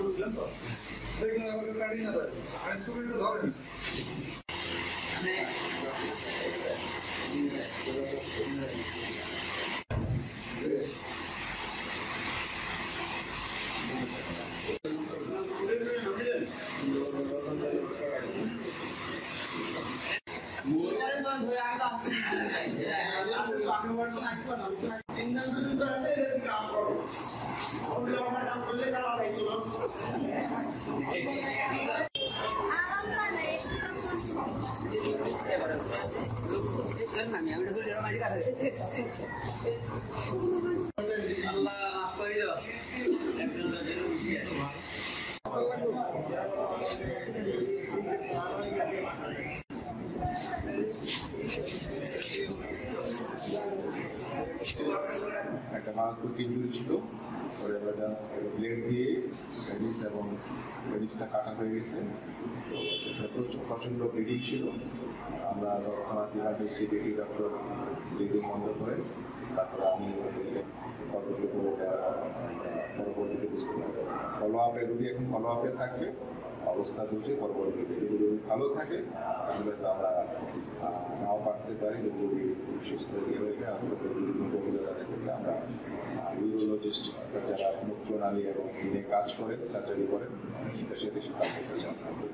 বুঝলেন তো দেখলেন আমাকে কাটি না দেয় আমি স্কুলটা ধরেন একটা মারাত্মক ইঞ্জুরি ছিল, পরে ব্লেড দিয়ে লেডিস এবং লেডিসটা কাটা হয়ে গেছে। প্রচণ্ড ব্লিডিং ছিল। আমরা তৎক্ষণাৎ ইমার্জেন্সি ডিউটি ডক্টর ব্লিডিং বন্ধ করে তারপরে আমি কতটুকু পরবর্তীতে বুঝতে পারবো। ফলো আপে রুগী এখন ফলো আপে থাকবে, অবস্থা বুঝে পরবর্তীতে যদি রোগী ভালো থাকে তাহলে তো আমরা নাও পাঠতে পারি। যদি রোগী সুস্থ হয়ে গেলে আমরা আমরা ইউরোলজিস্ট যারা মুখ্য নালী এবং কাজ করেন, সার্জারি করেন, স্পেশালিস্ট তাদেরকে জানাবো।